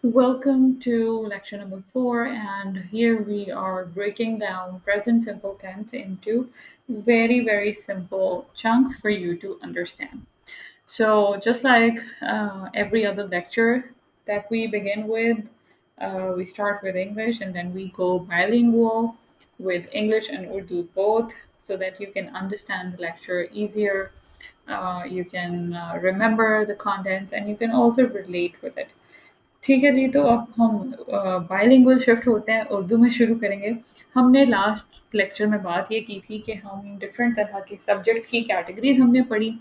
Welcome to lecture number 4, and here we are breaking down present simple tense into very simple chunks for you to understand. So, just like every other lecture that we begin with, we start with English and then we go bilingual with English and Urdu both so that you can understand the lecture easier. You can remember the contents and you can also relate with it. ठीक है जी, तो अब हम bilingual shift होते हैं, उर्दू में शुरू करेंगे। हमने लास्ट लेक्चर में बात ये की थी कि हम डिफरेंट तरह के सब्जेक्ट की कैटेगरीज़ हमने पढ़ी।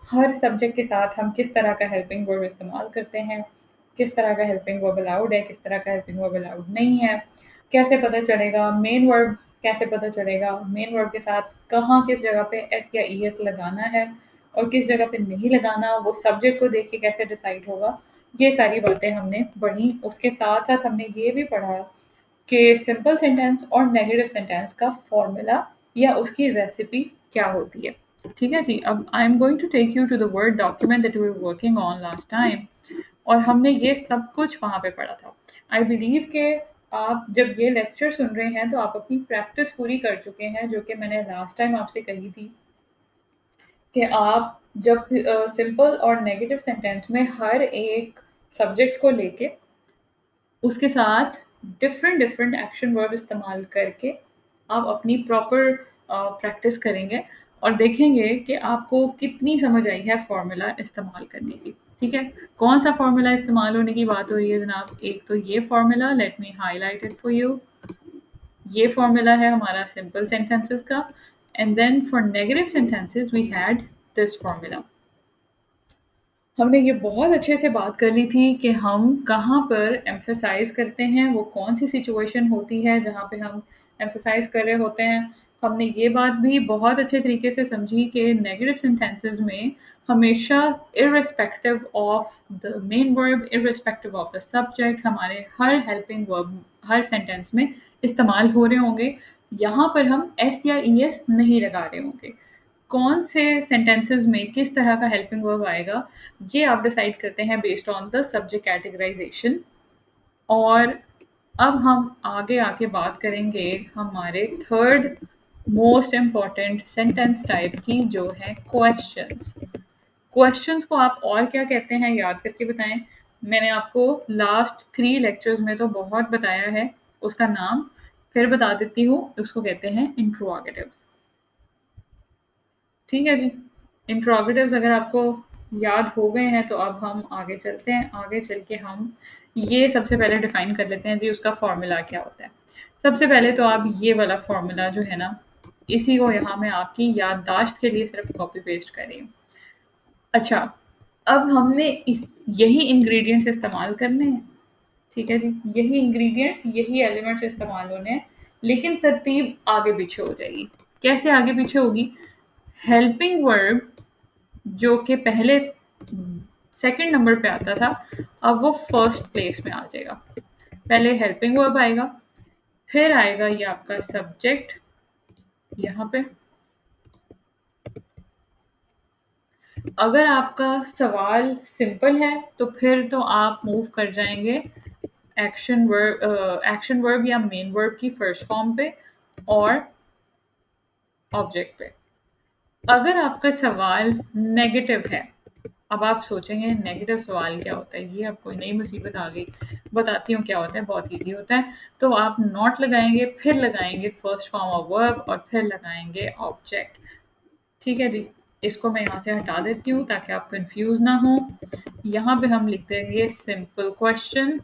हर सब्जेक्ट के साथ हम किस तरह का हेल्पिंग वर्ब इस्तेमाल करते हैं, किस तरह का हेल्पिंग वर्ब अलाउड है, किस तरह का हेल्पिंग वर्ब अलाउड नहीं है, कैसे पता चलेगा मेन वर्ब, कैसे पता चलेगा मेन वर्ब के साथ कहाँ किस जगह पे एस या ई एस लगाना है और किस जगह पे नहीं लगाना, वो सब्जेक्ट को देख के कैसे डिसाइड होगा। ये सारी बातें हमने पढ़ी। उसके साथ-साथ हमने ये भी पढ़ा कि सिंपल सेंटेंस और नेगेटिव सेंटेंस का फ़ॉर्मूला या उसकी रेसिपी क्या होती है। ठीक है जी, अब I am going to take you to the word document that we were working on last time और हमने ये सब कुछ वहाँ पे पढ़ा था। आई बिलीव कि आप जब ये लेक्चर सुन रहे हैं तो आप अपनी प्रैक्टिस पूरी कर चुके हैं, जो कि मैंने लास्ट टाइम आपसे कही थी कि आप जब सिंपल और नेगेटिव सेंटेंस में हर एक सब्जेक्ट को लेके उसके साथ डिफरेंट एक्शन वर्ब इस्तेमाल करके आप अपनी प्रॉपर प्रैक्टिस करेंगे और देखेंगे कि आपको कितनी समझ आई है फ़ॉर्मूला इस्तेमाल करने की। ठीक है? कौन-सा फ़ॉर्मूला इस्तेमाल होने की बात हो रही है जनाब? एक तो ये formula, let me highlight it for you. ये फ़ॉर्मूला है हमारा सिंपल सेंटेंसेस का and then for negative sentences we had this formula. हमने ये बहुत अच्छे से बात कर ली थी कि हम कहाँ पर एम्फसाइज़ करते हैं, वो कौन-सी सिचुएशन होती है जहाँ पे हम एम्फसाइज़ कर रहे होते हैं। हमने ये बात भी बहुत अच्छे तरीके से समझी कि नेगेटिव सेंटेंसेस में हमेशा irrespective of the main verb, irrespective of the subject हमारे हर हेल्पिंग वर्ब हर सेंटेंस में इस्तेमाल हो रहे होंगे। यहाँ पर हम एस या ईएस नहीं लगा रहे होंगे। कौन से सेंटेंसेस में किस तरह का हेल्पिंग वर्ब आएगा, ये आप डिसाइड करते हैं बेस्ड ऑन द सब्जेक्ट कैटेगराइज़ेशन। और अब हम आगे आके बात करेंगे हमारे third most important sentence type की, जो है क्वेश्चंस। क्वेश्चंस को आप और क्या कहते हैं याद करके बताएं। मैंने आपको लास्ट 3 लेक्चर्स में तो बहुत बताया है, उसका नाम फिर बता देती हूँ, उसको कहते हैं इंट्रोगेटिव्स। ठीक है जी। इंट्रोगेटिव्स अगर आपको याद हो गए हैं तो अब हम आगे चलते हैं। आगे चल के हम ये सबसे पहले डिफ़ाइन कर लेते हैं जी उसका फ़ॉर्मूला क्या होता है। सबसे पहले तो आप ये वाला फ़ॉर्मूला जो है ना, इसी को यहाँ मैं आपकी याददाश्त के लिए सिर्फ़ कॉपी पेस्ट कर रही हूँ। अच्छा, अब हमने इस यही इंग्रीडिएंट्स इस्तेमाल करने हैं, ठीक है जी। यही इंग्रीडिएंट्स, यही एलिमेंट्स इस्तेमाल होने हैं, लेकिन तरतीब आगे-पीछे हो जाएगी। कैसे आगे-पीछे होगी? हेल्पिंग वर्ब जो कि पहले सेकंड नंबर पे आता था, अब वो फर्स्ट प्लेस में आ जाएगा। पहले हेल्पिंग वर्ब आएगा, फिर आएगा ये आपका सब्जेक्ट यहाँ पे। अगर आपका सवाल सिंपल है तो फिर तो आप मूव कर जाएँगे एक्शन वर्ब या मेन वर्ब की फर्स्ट फॉर्म पे और ऑब्जेक्ट पे। अगर आपका सवाल नेगेटिव है, अब आप सोचेंगे नेगेटिव सवाल क्या होता है? ये अब कोई नई मुसीबत आ गई। बताती हूँ क्या होता है, बहुत ईज़ी होता है। तो आप नॉट लगाएँगे, फिर लगाएँगे फर्स्ट फॉर्म ऑफ वर्ब और फिर लगाएँगे ऑब्जेक्ट। ठीक है जी? इसको मैं यहाँ से हटा देती हूँ ताकि आप कन्फ्यूज़ ना हों। यहाँ पे हम लिख देंगे simple question,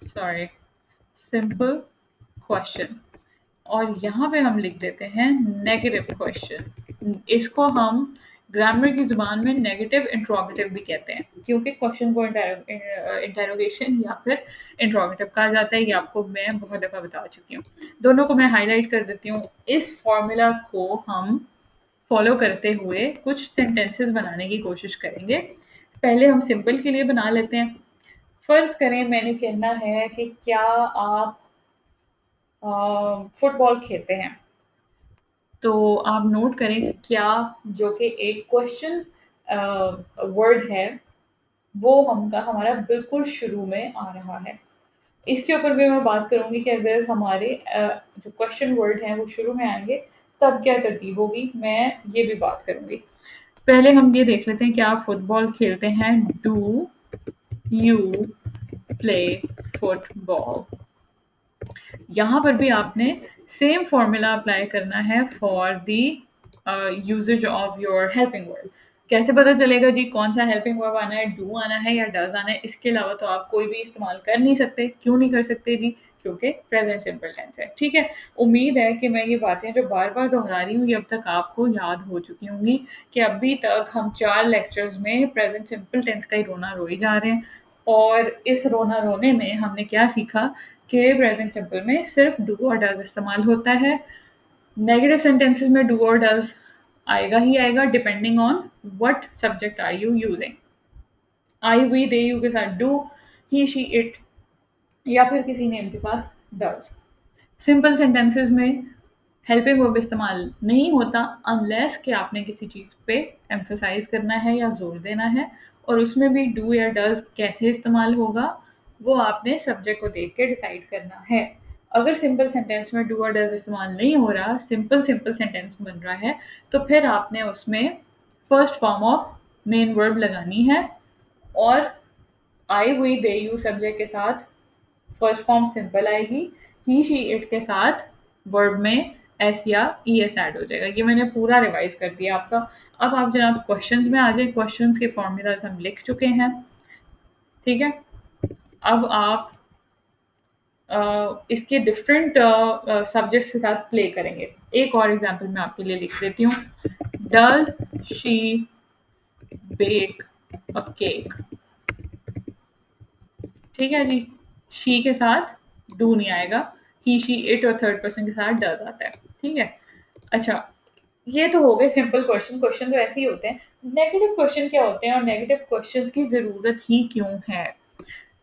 sorry, simple question. और यहाँ पे हम लिख देते हैं नेगेटिव क्वेश्चन। इसको हम ग्रामर की ज़ुबान में नेगेटिव इंट्रोगेटिव भी कहते हैं, क्योंकि क्वेश्चन को इंटेरोगेशन या फिर इंट्रोगेटिव कहा जाता है। ये आपको मैं बहुत दफ़ा बता चुकी हूँ। दोनों को मैं हाइलाइट कर देती हूँ। इस फॉर्मूला को हम फॉलो करते हुए कुछ सेंटेंसेस बनाने की कोशिश करेंगे। पहले हम सिंपल के लिए बना लेते हैं। फ़र्ज़ करें मैंने कहना है कि क्या आप फुटबॉल खेलते हैं? तो आप नोट करें कि क्या, जो कि एक क्वेश्चन वर्ड है, वो हमारा बिल्कुल शुरू में आ रहा है। इसके ऊपर भी मैं बात करूँगी कि अगर हमारे जो क्वेश्चन वर्ड हैं वो शुरू में आएँगे तब क्या तरतीब होगी, मैं ये भी बात करूँगी। पहले हम ये देख लेते हैं कि आप फुटबॉल खेलते हैं, डू यू प्ले फुटबॉल? यहाँ पर भी आपने सेम फॉर्मूला अप्लाई करना है for the usages of your helping verb. कैसे पता चलेगा जी कौन सा हेल्पिंग वर्ब आना है, डू आना है या डज आना है? इसके अलावा तो आप कोई भी इस्तेमाल कर नहीं सकते। क्यों नहीं कर सकते जी? क्योंकि प्रेजेंट सिंपल टेंस है। ठीक है, उम्मीद है कि मैं ये बातें जो बार बार दोहरा रही हूँ ये अब तक आपको याद हो चुकी होंगी कि अभी तक हम 4 लेक्चर्स में प्रेजेंट सिंपल टेंस का ही रोना रोए जा रहे हैं। और इस रोना रोने में हमने क्या सीखा कि प्रेजेंट सिंपल में सिर्फ डू और डज इस्तेमाल होता है। नेगेटिव सेंटेंसेस में डू और डज आएगा ही आएगा depending on what subject are you using. I we they you के साथ डू, ही शी इट या फिर किसी नेम के साथ डज। सिंपल सेंटेंसेस में हेल्पिंग वर्ब इस्तेमाल नहीं होता अनलेस कि आपने किसी चीज़ पे एम्फसाइज करना है या जोर देना है, और उसमें भी डू या डज कैसे इस्तेमाल होगा वो आपने सब्जेक्ट को देख के डिसाइड करना है। अगर सिंपल सेंटेंस में डू और डज इस्तेमाल नहीं हो रहा, सिंपल सिंपल सेंटेंस बन रहा है, तो फिर आपने उसमें first form of main verb लगानी है और आई वी दे यू सब्जेक्ट के साथ फर्स्ट फॉर्म सिंपल आएगी, ही शी इट के साथ वर्ब में एस या ई एस ऐड हो जाएगा। ये मैंने पूरा रिवाइज कर दिया आपका। अब आप जनाब क्वेश्चंस में आ जाए, क्वेश्चंस के फॉर्मूलाज हम लिख चुके हैं। ठीक है, अब आप इसके डिफरेंट सब्जेक्ट्स के साथ प्ले करेंगे। एक और एग्जांपल मैं आपके लिए लिख देती हूँ। Does she bake a cake? ठीक है जी, शी के साथ डू नहीं आएगा, ही शी इट और थर्ड पर्सन के साथ डज आता है। ठीक है, अच्छा, ये तो हो गए सिंपल क्वेश्चन। क्वेश्चन तो ऐसे ही होते हैं। नेगेटिव क्वेश्चन क्या होते हैं और नेगेटिव क्वेश्चंस की ज़रूरत ही क्यों है?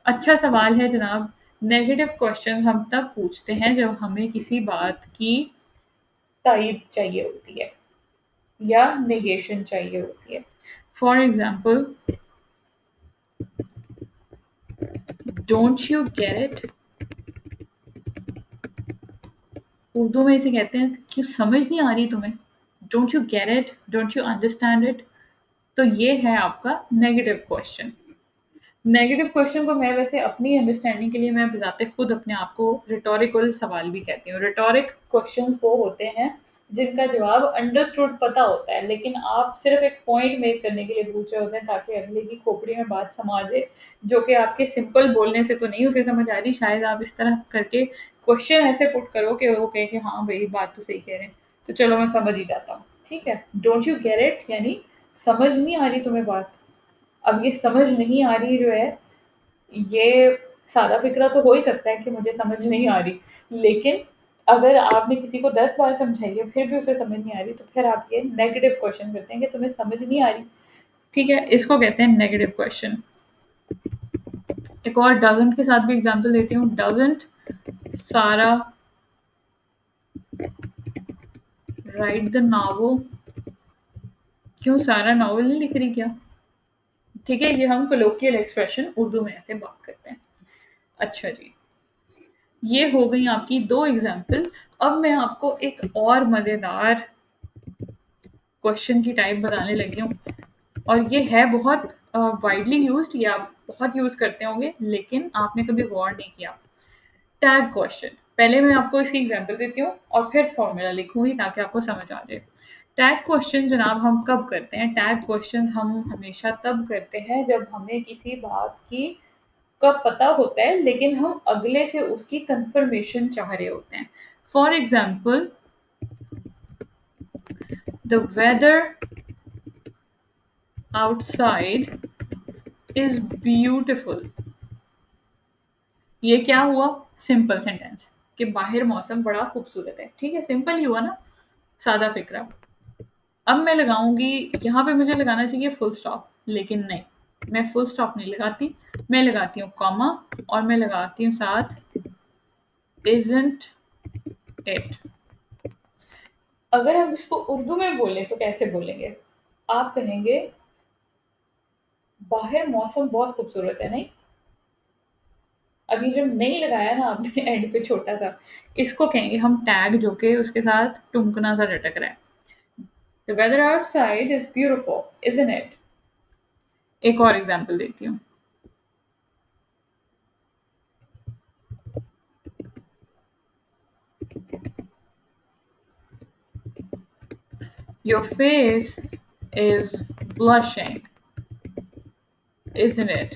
अच्छा सवाल है जनाब। नेगेटिव क्वेश्चन हम तब पूछते हैं जब हमें किसी बात की तायीद चाहिए होती है या नेगेशन चाहिए होती है। For example, don't you get it? Urdu में इसे कहते हैं कि समझ नहीं आ रही तुम्हें? Don't you get it, don't you understand it? तो ये है आपका नेगेटिव क्वेश्चन। नेगेटिव क्वेश्चन को मैं वैसे अपनी अंडरस्टैंडिंग के लिए मैं बजाते खुद अपने आप को रिटोरिकल सवाल भी कहती हूँ। रिटोरिक क्वेश्चंस वो होते हैं जिनका जवाब अंडरस्टूड पता होता है, लेकिन आप सिर्फ एक पॉइंट मेक करने के लिए पूछ रहे होते हैं ताकि अगले की खोपड़ी में बात समा जाए, जो कि आपके सिंपल बोलने से तो नहीं उसे समझ आ रही। शायद आप इस तरह करके क्वेश्चन ऐसे पुट करो कि वो कहे कि हाँ भाई बात तो सही कह रहे हैं, तो चलो मैं समझ ही जाता हूँ। ठीक है, डोंट यू गेट इट यानी समझ नहीं आ रही तुम्हें बात। अब ये समझ नहीं आ रही जो है, ये सादा फ़िक्रा तो हो ही सकता है कि मुझे समझ नहीं आ रही, लेकिन अगर आपने किसी को 10 बार समझाई है फिर भी उसे समझ नहीं आ रही, तो फिर आप ये नेगेटिव क्वेश्चन करते हैं कि तुम्हें समझ नहीं आ रही। ठीक है, इसको कहते हैं नेगेटिव क्वेश्चन। एक और डज़न्ट के साथ भी एग्ज़ाम्पल देती हूँ। डज़न्ट सारा राइट द नॉवल? क्यों, सारा नॉवल नहीं लिख रही क्या? ठीक है, ये हम कोलोकियल एक्सप्रेशन उर्दू में ऐसे बात करते हैं। अच्छा जी, ये हो गई आपकी 2 एग्ज़ाम्पल। अब मैं आपको एक और मज़ेदार क्वेश्चन की टाइप बताने लगी हूँ, और ये है बहुत वाइडली यूज्ड, ये आप बहुत यूज़ करते होंगे लेकिन आपने कभी गौर नहीं किया। Tag question. पहले मैं आपको इसकी एग्जांपल देती हूँ और फिर फॉर्मूला लिखूंगी ताकि आपको समझ आ जाए। टैग क्वेश्चन जनाब हम कब करते हैं? टैग क्वेश्चन हम हमेशा तब करते हैं जब हमें किसी बात की का पता होता है लेकिन हम अगले से उसकी कंफर्मेशन चाह रहे होते हैं। For example, the weather outside is beautiful. ये क्या हुआ? सिंपल सेंटेंस कि बाहर मौसम बड़ा खूबसूरत है। ठीक है, सिंपल ही हुआ ना, सादा फिक्रा। अब मैं लगाऊंगी, यहाँ पे मुझे लगाना चाहिए फुल स्टॉप, लेकिन नहीं, मैं फुल स्टॉप नहीं लगाती, मैं लगाती हूँ कॉमा और मैं लगाती हूँ साथ इजंट इट। अगर हम इसको उर्दू में बोलें तो कैसे बोलेंगे? आप कहेंगे बाहर मौसम बहुत खूबसूरत है नहीं? अभी जो नहीं लगाया ना आपने एंड पे छोटा सा, इसको कहेंगे हम टैग, जो कि उसके साथ टुमकना सा लटक रहा है। The weather outside is beautiful isn't it. एक और एग्जांपल देती हूँ। Your face is blushing isn't it?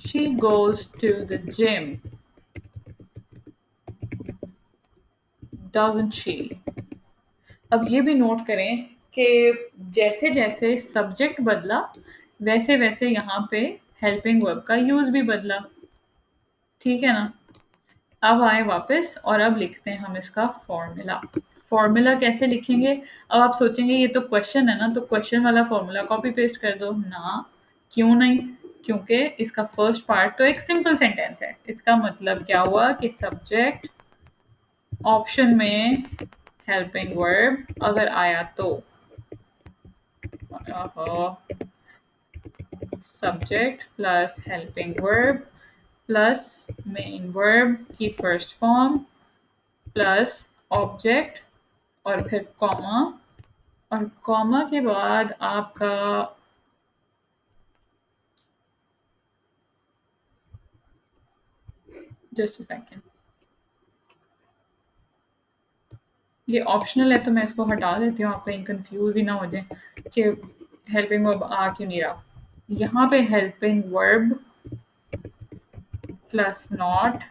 She goes to the gym, doesn't she? अब ये भी नोट करें कि जैसे जैसे सब्जेक्ट बदला, वैसे वैसे यहाँ पे हेल्पिंग वर्ब का यूज भी बदला। ठीक है ना? अब आए वापस और अब लिखते हैं हम इसका फॉर्मूला। फॉर्मूला कैसे लिखेंगे? अब आप सोचेंगे ये तो क्वेश्चन है ना, तो क्वेश्चन वाला फॉर्मूला कॉपी पेस्ट कर दो ना। क्यों नहीं? क्योंकि इसका फर्स्ट पार्ट तो एक सिंपल सेंटेंस है। इसका मतलब क्या हुआ कि सब्जेक्ट ऑप्शन में हेल्पिंग वर्ब अगर आया तो subject plus helping verb plus main verb की फर्स्ट फॉर्म प्लस ऑब्जेक्ट और फिर कॉमा, और कॉमा के बाद आपका जस्ट अ सेकेंड, ये ऑप्शनल है तो मैं इसको हटा देती हूँ, आप कहीं कंफ्यूज ही ना हो जाए कि हेल्पिंग वर्ब आ क्यों नहीं रहा। यहाँ पे helping verb plus not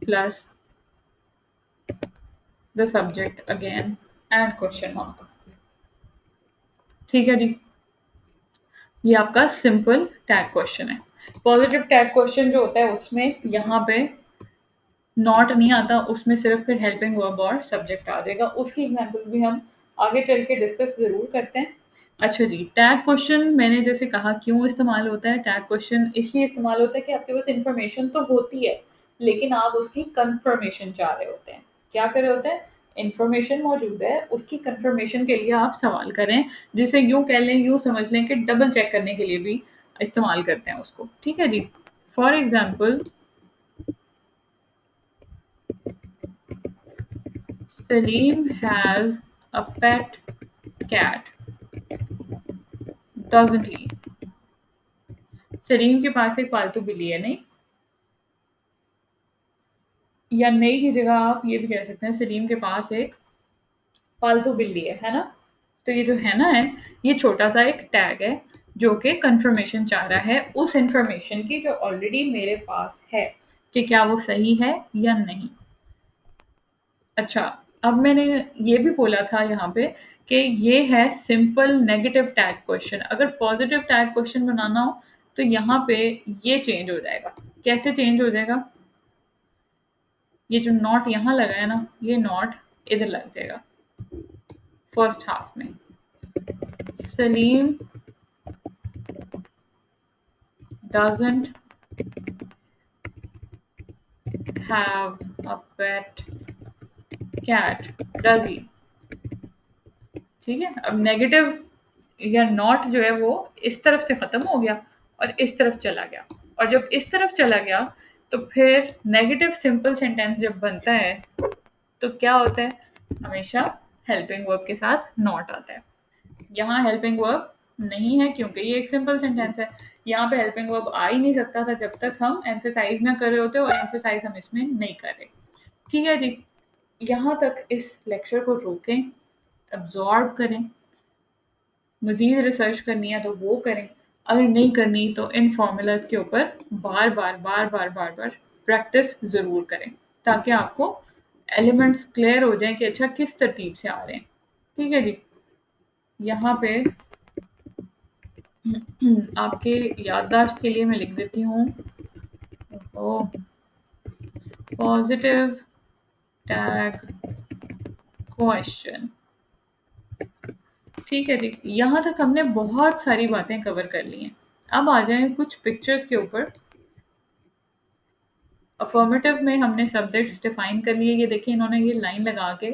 plus the subject again and question mark. ठीक है जी, ये आपका सिंपल टैग क्वेश्चन है। पॉजिटिव टैग क्वेश्चन जो होता है उसमें यहाँ पे नॉट नहीं आता, उसमें सिर्फ फिर हेल्पिंग वर्ब और सब्जेक्ट आ जाएगा। उसकी एग्जांपल्स भी हम आगे चल के डिस्कस ज़रूर करते हैं। अच्छा जी, टैग क्वेश्चन मैंने जैसे कहा क्यों इस्तेमाल होता है? टैग क्वेश्चन इसलिए इस्तेमाल होता है कि आपके पास इन्फॉर्मेशन तो होती है, लेकिन आप उसकी कन्फर्मेशन चाह रहे होते हैं। क्या कर रहे होते हैं? इन्फॉर्मेशन मौजूद है, उसकी कन्फर्मेशन के लिए आप सवाल करें, जिसे यूँ कह लें, यूँ समझ लें कि डबल चेक करने के लिए भी इस्तेमाल करते हैं उसको। ठीक है जी? For example, Salim has a pet cat, doesn't he? Salim के पास एक पालतू बिल्ली है नहीं? या नहीं की जगह आप ये भी कह सकते हैं सलीम के पास एक पालतू बिल्ली है ना? तो ये जो है ना है, ये छोटा सा एक टैग है जो कि कंफर्मेशन चाह रहा है उस इंफॉर्मेशन की जो ऑलरेडी मेरे पास है, कि क्या वो सही है या नहीं। अच्छा, अब मैंने ये भी बोला था यहाँ पे कि ये है सिंपल नेगेटिव टैग क्वेश्चन। अगर पॉजिटिव टैग क्वेश्चन बनाना हो तो यहाँ पे ये चेंज हो जाएगा। कैसे चेंज हो जाएगा? ये जो नॉट यहाँ लगा है ना, ये नॉट इधर लग जाएगा फर्स्ट हाफ में। Salim doesn't have a pet cat, does he? ठीक है, अब नेगेटिव या नॉट जो है वो इस तरफ से खत्म हो गया और इस तरफ चला गया, और जब इस तरफ चला गया तो फिर नेगेटिव सिंपल सेंटेंस जब बनता है तो क्या होता है? हमेशा हेल्पिंग वर्ब के साथ नॉट आता है। यहाँ हेल्पिंग वर्ब नहीं है क्योंकि ये एक सिंपल सेंटेंस है। यहाँ पे हेल्पिंग वर्ब आ ही नहीं सकता था जब तक हम एम्फेसाइज ना कर रहे होते, और एम्फेसाइज हम इसमें नहीं कर रहे। ठीक है जी, यहाँ तक इस लेक्चर को रोकें, अब्जॉर्ब करें। मज़ीद रिसर्च करनी है तो वो करें, अगर नहीं करनी तो इन फार्मूलाज के ऊपर बार बार प्रैक्टिस ज़रूर करें, ताकि आपको एलिमेंट्स क्लियर हो जाएं कि अच्छा किस तरतीब से आ रहे हैं। ठीक है जी, यहाँ पे आपके याददाश्त के लिए मैं लिख देती हूँ पॉजिटिव टैग क्वेश्चन। ठीक है जी, यहाँ तक हमने बहुत सारी बातें कवर कर ली हैं। अब आ जाएं कुछ पिक्चर्स के ऊपर। अफर्मेटिव में हमने सब्जेक्ट्स डिफाइन कर लिए, ये देखिए इन्होंने ये लाइन लगा के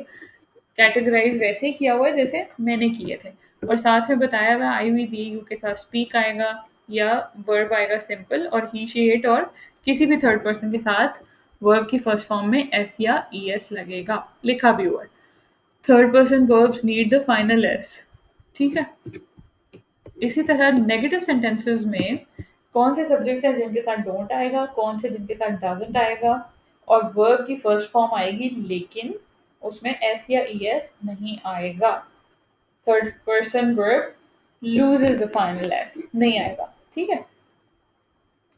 कैटेगराइज वैसे ही किया हुआ है जैसे मैंने किए थे, और साथ में बताया हुआ आई हुई दी यू के साथ स्पीक आएगा या वर्ब आएगा सिंपल, और ही शी इट और किसी भी थर्ड पर्सन के साथ वर्ब की फर्स्ट फॉर्म में एस या ई एस लगेगा, लिखा भी हुआ है। Third person verbs need the final S. ठीक है। इसी तरह नेगेटिव सेंटेंसेस में कौन से सब्जेक्ट्स हैं जिनके साथ डोंट आएगा, कौन से जिनके साथ डजंट आएगा, और वर्ब की फर्स्ट फॉर्म आएगी लेकिन उसमें एस या ई एस नहीं आएगा। Third person verb loses the final S, नहीं आएगा। ठीक है।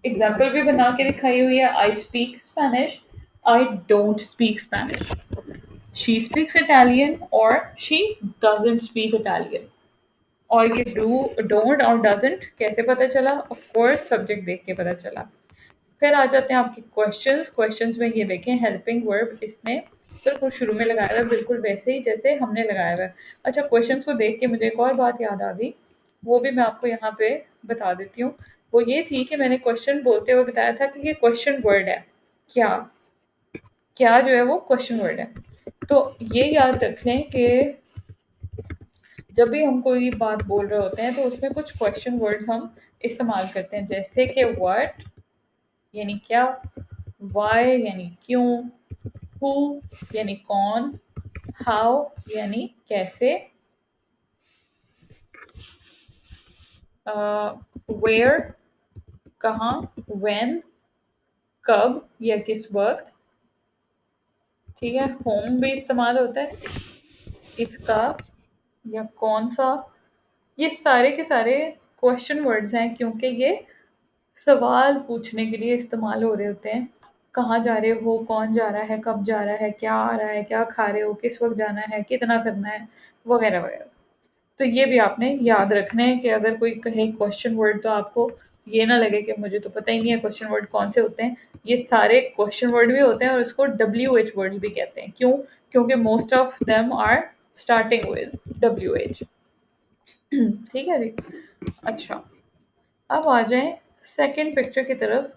एग्जाम्पल भी बना के दिखाई हुई है। I speak Spanish, I don't speak Spanish. She speaks Italian और शी डजंट स्पीक इटालियन। और ये डोंट और डजंट कैसे पता चला? ऑफ कोर्स सब्जेक्ट देख के पता चला। फिर आ जाते हैं आपके क्वेश्चंस। क्वेश्चंस में ये देखें हेल्पिंग वर्ब इसने बिल्कुल शुरू में लगाया हुआ है, बिल्कुल वैसे ही जैसे हमने लगाया हुआ है। अच्छा, क्वेश्चंस को देख के मुझे एक और बात याद आ गई, वो भी मैं आपको यहाँ पे बता देती हूँ। वो ये थी कि मैंने क्वेश्चन बोलते हुए बताया था कि ये क्वेश्चन वर्ड है। क्या? क्या जो है वो क्वेश्चन वर्ड है। तो ये याद रख लें कि जब भी हम कोई बात बोल रहे होते हैं तो उसमें कुछ क्वेश्चन वर्ड्स हम इस्तेमाल करते हैं, जैसे कि व्हाट यानी क्या, वाई यानी क्यों, हु यानी कौन, हाउ यानी कैसे, वेयर कहाँ, व्हेन कब या किस वक्त। ठीक है। होम भी इस्तेमाल होता है, इसका या कौन सा। ये सारे के सारे क्वेश्चन वर्ड्स हैं क्योंकि ये सवाल पूछने के लिए इस्तेमाल हो रहे होते हैं। कहाँ जा रहे हो, कौन जा रहा है, कब जा रहा है, क्या आ रहा है, क्या खा रहे हो, किस वक्त जाना है, कितना करना है, वगैरह वगैरह। तो ये भी आपने याद रखना है कि अगर कोई कहे क्वेश्चन वर्ड तो आपको ये ना लगे कि मुझे तो पता ही नहीं है क्वेश्चन वर्ड कौन से होते हैं। ये सारे क्वेश्चन वर्ड भी होते हैं और इसको डब्ल्यू एच वर्ड्स भी कहते हैं। क्यों? क्योंकि most of them are starting with W H. ठीक है जी। अच्छा, अब आ जाएं सेकंड पिक्चर की तरफ,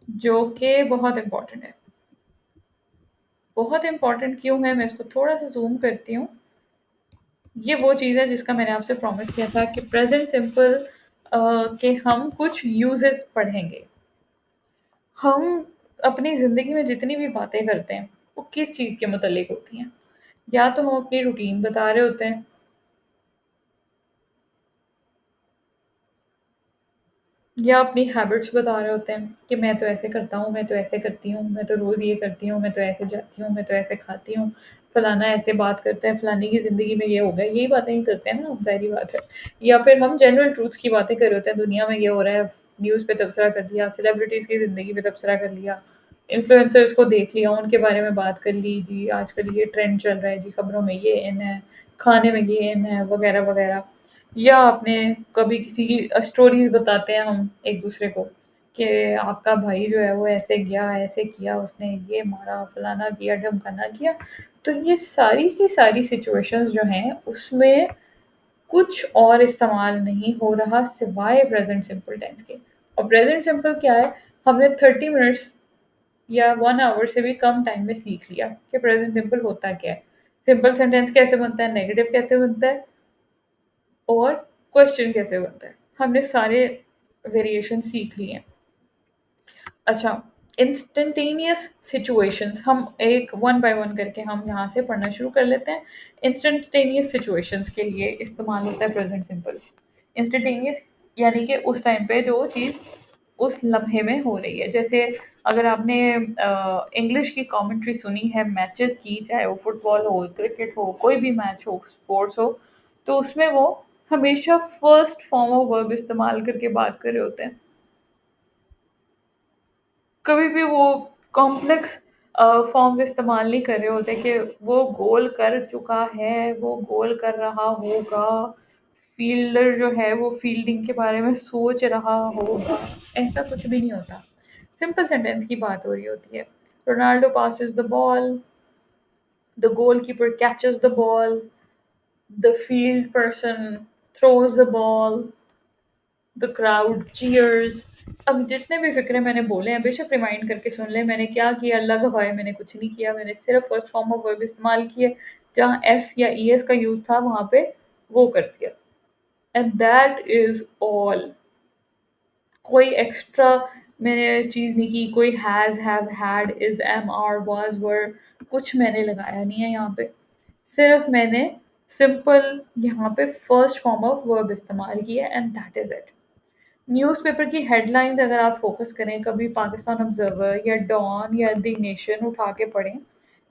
जो कि बहुत इम्पोर्टेंट है। बहुत इम्पोर्टेंट क्यों है, मैं इसको थोड़ा सा जूम करती हूँ। ये वो चीज़ है जिसका मैंने आपसे प्रॉमिस किया था कि प्रेजेंट सिंपल के हम कुछ यूजेस पढ़ेंगे। हम अपनी ज़िंदगी में जितनी भी बातें करते हैं वो किस चीज़ के मुतल्लिक होती हैं? या तो हम अपनी रूटीन बता रहे होते हैं, या अपनी हैबिट्स बता रहे होते हैं कि मैं तो ऐसे करता हूँ, मैं तो ऐसे करती हूँ, मैं तो रोज़ ये करती हूँ, मैं तो ऐसे जाती हूँ, मैं तो ऐसे खाती हूँ, फलाना ऐसे बात करता है, फलानी की ज़िंदगी में ये हो गया, यही बातें ही करते हैं ना हम, ज़ाहिर बात है। या फिर हम जनरल ट्रूथ्स की बातें कर रहे होते हैं, दुनिया में ये हो रहा है, न्यूज़ पे तबसरा कर दिया, सेलिब्रिटीज़ की ज़िंदगी पे तबसरा कर लिया, इन्फ्लुएंसर्स को देख लिया, उनके बारे में बात कर ली, जी आजकल ये ट्रेंड चल रहा है, जी खबरों में ये इन है, खाने में ये इन है, वगैरह वगैरह। या आपने कभी किसी की स्टोरीज बताते हैं हम एक दूसरे को कि आपका भाई जो है वो ऐसे गया, ऐसे किया, उसने ये मारा, फलाना किया, ढमकाना किया। तो ये सारी की सारी सिचुएशंस जो हैं उसमें कुछ और इस्तेमाल नहीं हो रहा सिवाय प्रेजेंट सिंपल टेंस के। और प्रेजेंट सिंपल क्या है, हमने 30 मिनट्स या 1 आवर से भी कम टाइम में सीख लिया कि प्रेजेंट सिंपल होता क्या है, सिंपल सेंटेंस कैसे बनता है, नेगेटिव कैसे बनता है, और क्वेश्चन कैसे बनता है। हमने सारे वेरिएशन सीख लिए हैं। अच्छा, इंस्टेंटेनियस सिचुएशंस हम एक वन बाय वन करके हम यहाँ से पढ़ना शुरू कर लेते हैं। इंस्टेंटेनियस सिचुएशंस के लिए इस्तेमाल होता है प्रेजेंट सिंपल। इंस्टेंटेनियस यानी कि उस टाइम पे जो चीज़ उस लम्हे में हो रही है। जैसे अगर आपने इंग्लिश की कमेंट्री सुनी है मैचेस की, चाहे वो फुटबॉल हो, क्रिकेट हो, कोई भी मैच हो, स्पोर्ट्स हो, तो उसमें वो हमेशा फर्स्ट फॉर्म ऑफ वर्ब इस्तेमाल करके बात कर रहे होते हैं। कभी भी वो कॉम्प्लेक्स फॉर्म्स इस्तेमाल नहीं कर रहे होते कि वो गोल कर चुका है, वो गोल कर रहा होगा, फील्डर जो है वो फील्डिंग के बारे में सोच रहा होगा, ऐसा कुछ भी नहीं होता। सिंपल सेंटेंस की बात हो रही होती है। Ronaldo passes the ball, the goalkeeper catches the ball, the field person throws the ball, the crowd cheers, अब जितने भी फ़िक्रे मैंने बोले हैं बेशक रिमाइंड करके सुन लें, मैंने क्या किया, लग हवाए मैंने कुछ नहीं किया, मैंने सिर्फ़ फर्स्ट फॉर्म ऑफ वर्ब इस्तेमाल किए, जहाँ एस या ईएस का यूज़ था वहाँ पे वो कर दिया। And that is all. कोई एक्स्ट्रा मैंने चीज़ नहीं की, कोई has, have, had, is, am, are, was, were कुछ मैंने लगाया नहीं है यहाँ पे। सिर्फ़ मैंने सिंपल यहाँ पे फर्स्ट फॉर्म ऑफ वर्ब इस्तेमाल किया and that is it. Newspaper की हेडलाइंस अगर आप फ़ोकस करें, कभी पाकिस्तान ऑब्ज़र्वर या डॉन या द नेशन उठा के पढ़ें,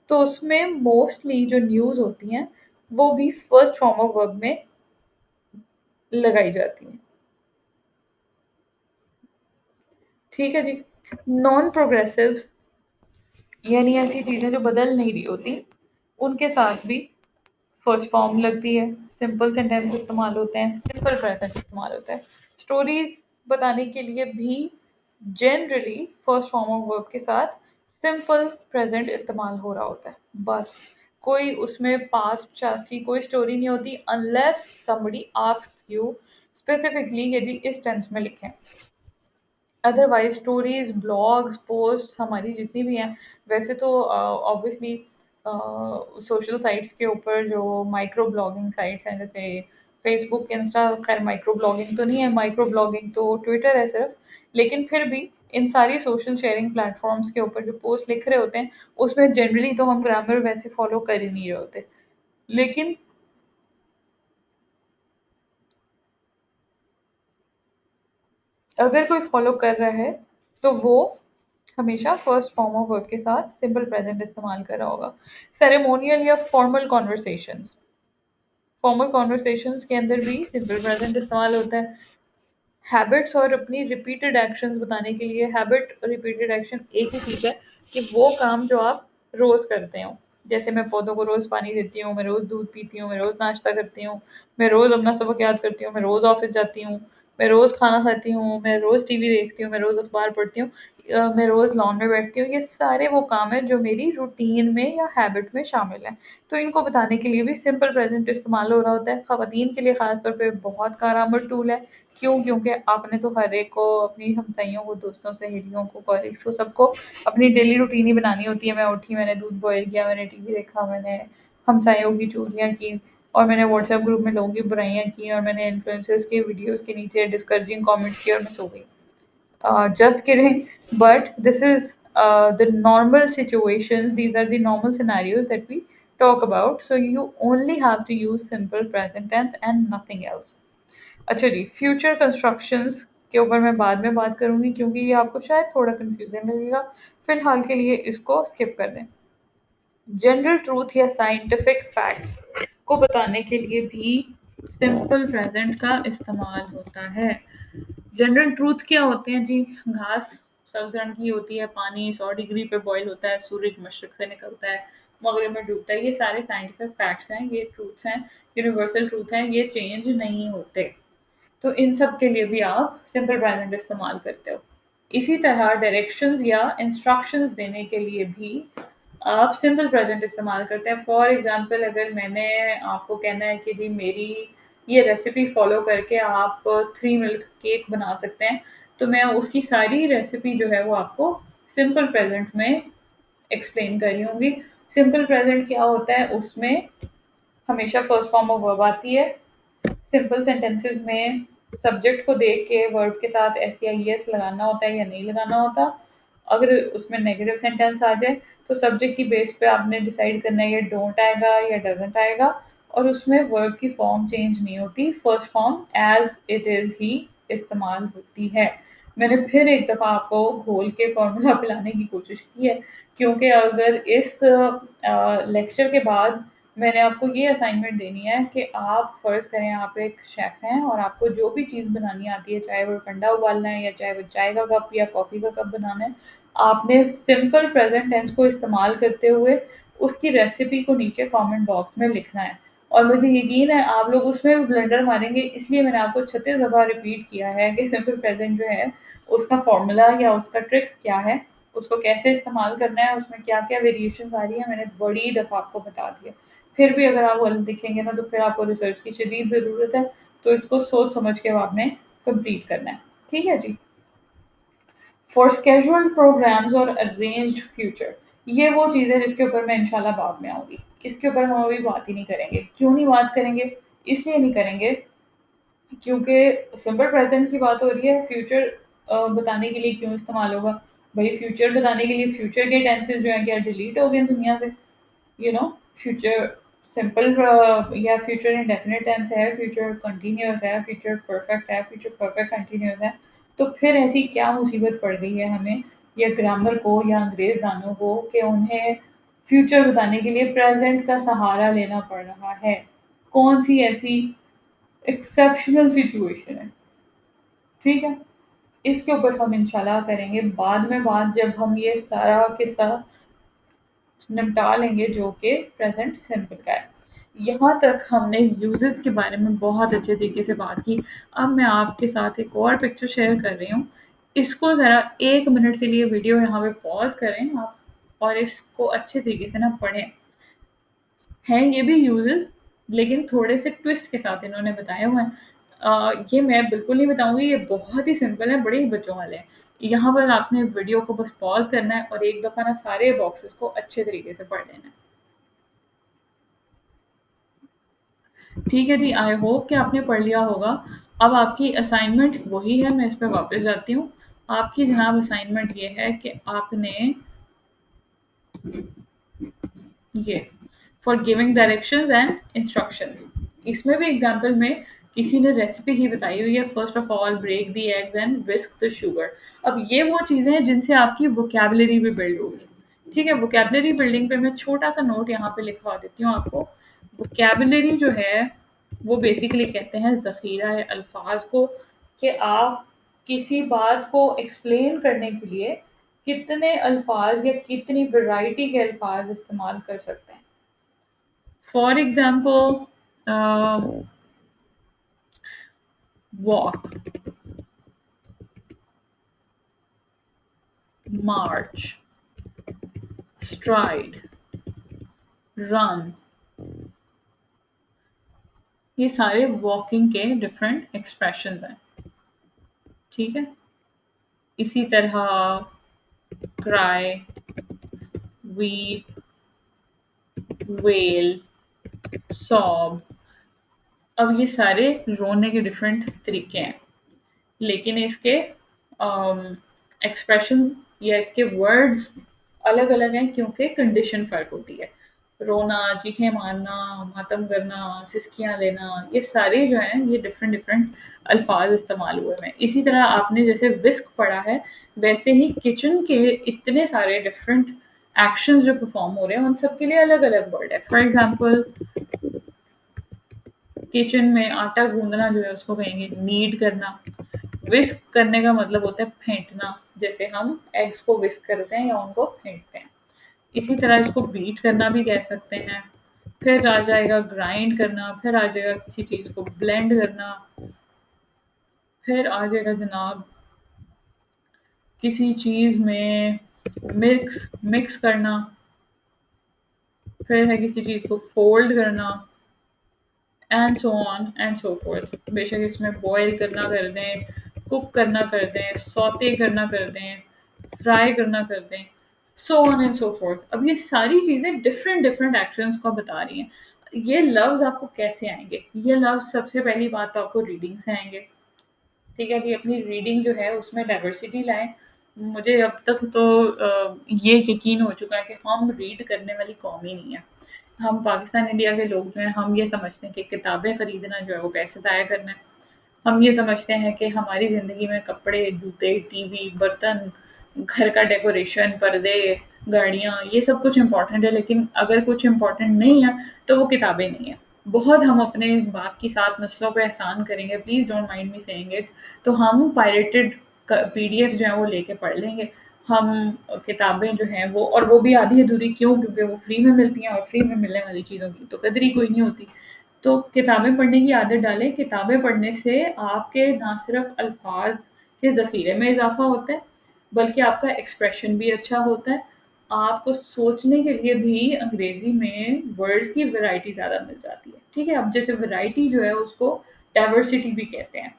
तो उसमें मोस्टली जो न्यूज़ होती हैं, वो भी फर्स्ट फॉर्म ऑफ वर्ब में लगाई जाती हैं। ठीक है जी? नॉन प्रोग्रेसिव्स यानी ऐसी चीज़ें जो बदल नहीं रही होती, उनके साथ भी फर्स्ट फॉर्म लगती है, सिंपल सेंटेंस इस्तेमाल होते हैं, सिंपल प्रेज़ेंट इस्तेमाल होता है। स्टोरीज़ बताने के लिए भी generally first form of verb के साथ सिंपल प्रेज़ेंट इस्तेमाल हो रहा होता है, बस। कोई उसमें पास्ट-शास्ट की कोई स्टोरी नहीं होती unless somebody asks you specifically कि जी इस टेंस में लिखें। अदरवाइज़ स्टोरीज़, ब्लॉग्स, पोस्ट हमारी जितनी भी हैं, वैसे तो ऑब्वियसली सोशल साइट्स के ऊपर जो माइक्रो ब्लॉगिंग साइट्स हैं, जैसे फ़ेसबुक, इंस्टा, ख़ैर माइक्रो ब्लॉगिंग तो नहीं है, माइक्रो ब्लॉगिंग तो ट्विटर है सिर्फ़। लेकिन फिर भी इन सारी सोशल शेयरिंग प्लेटफ़ॉर्म्स के ऊपर जो पोस्ट लिख रहे होते हैं, उसमें जनरली तो हम ग्रामर वैसे फ़ॉलो कर ही नहीं रहे होते। लेकिन अगर कोई फ़ॉलो कर रहा है, तो वो हमेशा फर्स्ट फॉर्म ऑफ वर्ब के साथ सिंपल प्रेज़ेंट इस्तेमाल कर रहा होगा। सेरेमोनियल या फॉर्मल कन्वर्सेशंस, फॉर्मल कन्वर्सेशंस के अंदर भी सिंपल प्रेज़ेंट इस्तेमाल होता है। हैबिट्स और अपनी रिपीटेड एक्शंस बताने के लिए हैबिट रिपीटेड एक्शन एक ही चीज़ है कि वो काम जो आप रोज़ करते हो। जैसे मैं पौधों को रोज़ पानी देती हूँ, मैं रोज़ दूध पीती हूँ, मैं रोज़ नाश्ता करती हूँ, मैं रोज़ अपना सबक याद करती हूँ, मैं रोज़ ऑफ़िस जाती हूँ, मैं रोज़ खाना खाती हूँ, मैं रोज़ टीवी देखती हूँ, मैं रोज़ अखबार पढ़ती हूँ, मैं रोज़ लॉन में बैठती हूँ। ये सारे वो काम हैं जो मेरी रूटीन में या हैबिट में शामिल हैं। तो इनको बताने के लिए भी सिंपल प्रेज़ेंट इस्तेमाल हो रहा होता है। ख़वातीन के लिए ख़ास तौर पे बहुत कारगर टूल है। क्यों? क्योंकि आपने तो हर एक को अपनी हमसाइयों को, दोस्तों, सहेलियों को, कॉलीग्स को, सबको अपनी डेली रूटीन ही बनानी होती है। मैं उठी, मैंने दूध बॉयल किया, मैंने टीवी देखा, मैंने हमसाइयों की चुगलियाँ की और मैंने व्हाट्सएप ग्रुप में लोगों की बुराइयाँ की और मैंने इन्फ्लुएंसर्स के वीडियोज़ के नीचे डिस्करेजिंग कमेंट्स किए और मैं सो गई। Just kidding, but this is the normal situations. These are the normal scenarios that we talk about. So you only have to use simple present tense and nothing else. अच्छा जी, future constructions के ऊपर मैं बाद में बात करूँगी क्योंकि ये आपको शायद थोड़ा कन्फ्यूज़िंग लगेगा। फ़िलहाल के लिए इसको स्किप कर दें। जनरल ट्रूथ या साइंटिफिक फैक्ट्स को बताने के लिए भी सिंपल प्रेज़ेंट का इस्तेमाल होता है। जनरल ट्रूथ क्या होते हैं जी? घास सब्ज़ रंग की होती है, पानी 100 डिग्री पे बॉयल होता है, सूरज मशरिक़ से निकलता है, मग़रिब में डूबता है। ये सारे साइंटिफिक फैक्ट्स हैं, ये ट्रूथ्स हैं, यूनिवर्सल ट्रूथ हैं, ये चेंज नहीं होते। तो इन सब के लिए भी आप सिंपल प्रेज़ेंट इस्तेमाल करते हो। इसी तरह डायरेक्शंस या इंस्ट्रक्शंस देने के लिए भी आप सिंपल प्रेज़ेंट इस्तेमाल करते हैं। फॉर एग्ज़ाम्पल अगर मैंने आपको कहना है कि जी मेरी ये रेसिपी फ़ॉलो करके आप 3 मिल्क केक बना सकते हैं, तो मैं उसकी सारी रेसिपी जो है वो आपको सिंपल प्रेज़ेंट में एक्सप्लेन कर रही होंगी। सिंपल प्रेज़ेंट क्या होता है उसमें हमेशा फर्स्ट फॉर्म ऑफ वर्ब आती है। सिंपल सेंटेंसेस में सब्जेक्ट को देख के वर्ब के साथ एस या ईएस लगाना होता है या नहीं लगाना होता। अगर उसमें नेगेटिव सेंटेंस आ जाए तो सब्जेक्ट की बेस पे आपने डिसाइड करना है ये डोंट आएगा या डज़न्ट आएगा और उसमें वर्ब की फॉर्म चेंज नहीं होती, first form as it is ही इस्तेमाल होती है। मैंने फिर एक दफ़ा आपको घोल के फ़ॉर्मूला पिलाने की कोशिश की है क्योंकि अगर इस लेक्चर के बाद मैंने आपको ये असाइनमेंट देनी है कि आप फ़र्ज़ करें आप एक शेफ़ हैं और आपको जो भी चीज़ बनानी आती है, चाहे वो ठंडा उबालना है या चाहे वो चाय का कप या कॉफ़ी का कप बनाना है, आपने सिंपल प्रेज़ेंट टेंस को इस्तेमाल करते हुए उसकी रेसिपी को नीचे कमेंट बॉक्स में लिखना है। और मुझे यकीन है आप लोग उसमें भी ब्लंडर मारेंगे, इसलिए मैंने आपको 36 दफ़ा रिपीट किया है कि सिंपल प्रेज़ेंट जो है उसका फ़ॉर्मूला या उसका ट्रिक क्या है, उसको कैसे इस्तेमाल करना है, उसमें क्या-क्या वेरिएशंस आ रही हैं, मैंने बड़ी दफ़ा आपको बता दिया। फिर भी अगर आप गलत दिखेंगे ना तो फिर आपको रिसर्च की शदीद ज़रूरत है, तो इसको सोच समझ के अब आपने कंप्लीट करना है। ठीक है जी? फॉर स्केड्यूल्ड प्रोग्राम्स और अरेंज्ड फ्यूचर, ये वो चीज़ है जिसके ऊपर मैं इंशाल्लाह बाद में आऊँगी। इसके ऊपर हम अभी बात ही नहीं करेंगे। क्यों नहीं बात करेंगे? इसलिए नहीं करेंगे क्योंकि सिंपल प्रेज़ेंट की बात हो रही है, फ्यूचर बताने के लिए क्यों इस्तेमाल होगा? भई फ्यूचर बताने के लिए फ्यूचर के टेंसेस जो हैं क्या डिलीट हो गए हैं दुनिया से? यू नो फ्यूचर सिंपल या फ्यूचर इंडेफिनिट टेंस है, फ्यूचर कंटीन्यूअस है, फ्यूचर परफेक्ट है, फ्यूचर परफेक्ट कंटीन्यूअस है। तो फिर ऐसी क्या मुसीबत पड़ गई है हमें या ग्रामर को या अंग्रेज दानों को कि उन्हें फ्यूचर बताने के लिए प्रेजेंट का सहारा लेना पड़ रहा है? कौन सी ऐसी एक्सेप्शनल सिचुएशन है? ठीक है, इसके ऊपर हम इंशाल्लाह करेंगे बाद में बात, जब हम ये सारा किस्सा निपटा लेंगे जो कि प्रेजेंट सिंपल का है। यहाँ तक हमने यूजेस के बारे में बहुत अच्छे तरीके से बात की। अब मैं आपके साथ एक और पिक्चर शेयर कर रही हूँ। इसको ज़रा 1 मिनट के लिए वीडियो यहाँ पे पॉज़ करें आप और इसको अच्छे तरीके से ना पढ़ें। हैं ये भी यूजेस, लेकिन थोड़े से ट्विस्ट के साथ इन्होंने बताए हुए हैं। ये मैं बिल्कुल नहीं बताऊँगी, ये बहुत ही सिंपल है, बड़े ही बच्चों वाले हैं। यहाँ पर आपने वीडियो को बस पॉज़ करना है और एक दफ़ा ना सारे बॉक्सेस को अच्छे तरीके से पढ़ लेना है। ठीक है जी, आई होप कि आपने पढ़ लिया होगा। अब आपकी असाइनमेंट वही है, मैं इस पे वापस जाती हूँ। आपकी जनाब असाइनमेंट ये है कि आपने ये for giving directions and instructions, इसमें भी एग्जांपल में किसी ने रेसिपी ही बताई हुई है। First of all break the eggs and whisk the sugar. अब ये वो चीज़ें हैं जिनसे आपकी वोकैबुलरी भी बिल्ड होगी। ठीक है, वोकैबुलरी बिल्डिंग पे मैं छोटा सा नोट यहाँ पे लिखवा देती हूँ आपको। वोकैबुलरी जो है वो बेसिकली कहते हैं ज़ख़ीरा है अल्फाज को, कि आप किसी बात को एक्सप्लेन करने के लिए कितने अल्फाज या कितनी वैरायटी के अल्फाज इस्तेमाल कर सकते हैं। For example walk, March, STRIDE, run, ये सारे वॉकिंग के डिफरेंट एक्सप्रेशंस हैं। ठीक है, इसी तरह क्राई, वीप, वेल, सॉब। अब ये सारे रोने के डिफरेंट तरीके हैं, लेकिन इसके एक्सप्रेशंस या इसके वर्ड्स अलग अलग हैं क्योंकि कंडीशन फ़र्क होती है। रोना, चीखें मारना, मातम करना, सिसकियाँ लेना, ये सारे जो हैं ये डिफरेंट डिफरेंट अल्फाज इस्तेमाल हुए हैं। इसी तरह आपने जैसे विस्क पढ़ा है, वैसे ही किचन के इतने सारे डिफरेंट एक्शंस जो परफॉर्म हो रहे हैं उन सब के लिए अलग अलग वर्ड है। फॉर एग्जाम्पल किचन में आटा गूंदना जो है उसको कहेंगे नीड करना। विस्क करने का मतलब होता है फेंटना, जैसे हम एग्स को विस्क करते हैं या उनको फेंटते हैं। इसी तरह इसको बीट करना भी कह सकते हैं। फिर आ जाएगा ग्राइंड करना, फिर आ जाएगा किसी चीज़ को ब्लेंड करना, फिर आ जाएगा जनाब किसी चीज़ में मिक्स मिक्स करना, फिर है किसी चीज़ को फोल्ड करना, and so on and so fourth. बेशक इसमें बॉयल करना कर दें, कुक करना कर दें, सौते करना कर दें, फ्राई करना कर दें, so on and so fourth. अब ये सारी चीज़ें डिफरेंट डिफरेंट एक्शंस को बता रही हैं। ये लफ्ज़ आपको कैसे आएंगे? ये लफ्ज़ सबसे पहली बात तो आपको रीडिंग से आएंगे। ठीक है कि अपनी रीडिंग जो है उसमें डाइवर्सिटी लाएं। मुझे अब तक तो ये यकीन हो चुका है कि हम रीड करने वाली कौम ही नहीं है। हम पाकिस्तान इंडिया के लोग जो हैं हम ये समझते हैं कि किताबें ख़रीदना जो है वो पैसे ज़ाया करना है। हम ये समझते हैं कि हमारी ज़िंदगी में कपड़े, जूते, टीवी, बर्तन, घर का डेकोरेशन, पर्दे, गाड़ियाँ, ये सब कुछ इम्पोर्टेंट है, लेकिन अगर कुछ इम्पोर्टेंट नहीं है तो वो किताबें नहीं हैं। बहुत हम अपने बाप की 7 नस्लों पे एहसान करेंगे, please don't mind me saying it. तो हम पायरेटेड पीडीएफ्स जो हैं वो लेके पढ़ लेंगे। हम किताबें जो हैं वो, और वो भी आधी अधूरी, क्यों? क्योंकि वो फ्री में मिलती हैं और फ्री में मिलने वाली चीज़ों की तो कदर ही कोई नहीं होती। तो किताबें पढ़ने की आदत डालें। किताबें पढ़ने से आपके ना सिर्फ अल्फाज के ज़ख़ीरे में इजाफ़ा होता है, बल्कि आपका एक्सप्रेशन भी अच्छा होता है। आपको सोचने के लिए भी अंग्रेज़ी में वर्ड्स की वैरायटी ज़्यादा मिल जाती है। ठीक है? अब जैसे वैरायटी जो है उसको डाइवर्सिटी भी कहते हैं।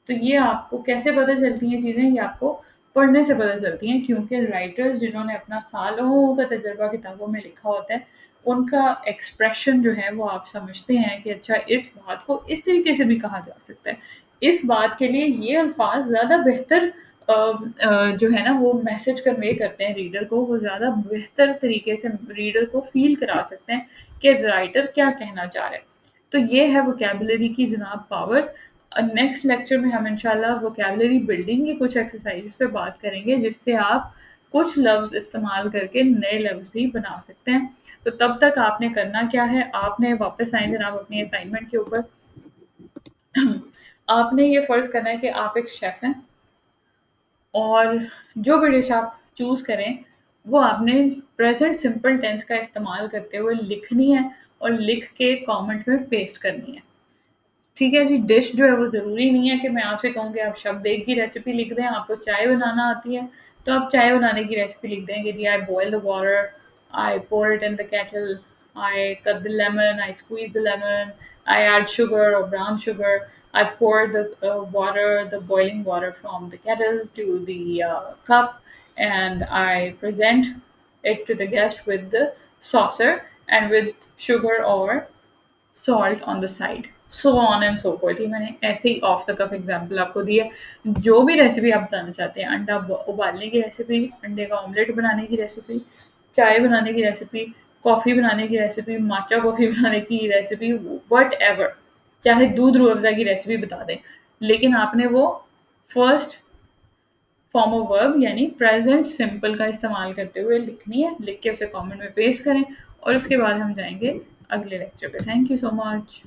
तो ये आपको कैसे पता चलती हैं चीज़ें? ये आपको पढ़ने से पता चलती हैं, क्योंकि राइटर्स जिन्होंने अपना सालों का तजुर्बा किताबों में लिखा होता है, उनका एक्सप्रेशन जो है वो आप समझते हैं कि अच्छा इस बात को इस तरीके से भी कहा जा सकता है। इस बात के लिए ये अल्फाज ज़्यादा बेहतर जो है ना वो मैसेज कन्वे करते हैं रीडर को, वो ज़्यादा बेहतर तरीके से रीडर को फ़ील करा सकते हैं कि राइटर क्या कहना चाह रहा है। तो ये है वोकैबुलरी की जनाब पावर। नेक्स्ट लेक्चर में हम इंशाल्लाह वोकैबुलरी बिल्डिंग की कुछ एक्सरसाइज पे बात करेंगे, जिससे आप कुछ लफ्ज़ इस्तेमाल करके नए लफ्ज़ भी बना सकते हैं। तो तब तक आपने करना क्या है, आपने वापस आएँ जनाब अपनी असाइनमेंट के ऊपर। आपने ये फ़र्ज़ करना है कि आप एक शेफ़ हैं और जो भी डिश आप चूज़ करें, वो आपने प्रेज़ेंट सिंपल टेंस का इस्तेमाल करते हुए लिखनी है और लिख के कमेंट में पेस्ट करनी है। ठीक है जी, डिश जो है वो ज़रूरी नहीं है कि मैं आपसे कहूँ कि आप शब्द एक की रेसिपी लिख दें, आपको चाय बनाना आती है, तो आप चाय बनाने की रेसिपी लिख दें कि जी I boil the water, I pour it in the kettle, I cut the lemon, I squeeze the lemon, I add sugar or brown sugar, I pour the water, the boiling water from the kettle to the cup, and I present it to the guest with the saucer and with sugar or salt on the side, so on and so fourth. ये मैंने ऐसे ही of the cough example आपको दी है। जो भी recipe आप बताना चाहते हैं, अंडा उबालने की रेसिपी, अंडे का ऑमलेट बनाने की रेसिपी, चाय बनाने की रेसिपी, कॉफ़ी बनाने की रेसिपी, माचा कॉफ़ी बनाने की रेसिपी, वट एवर, चाहे दूध रूह अफ़ज़ा की रेसिपी बता दें, लेकिन आपने वो फर्स्ट फॉर्म ऑफ वर्ब यानी प्रेजेंट सिंपल का इस्तेमाल करते हुए लिखनी है, लिख के उसे कमेंट में पेस्ट करें और उसके बाद हम जाएंगे अगले लेक्चर पे। Thank you so much.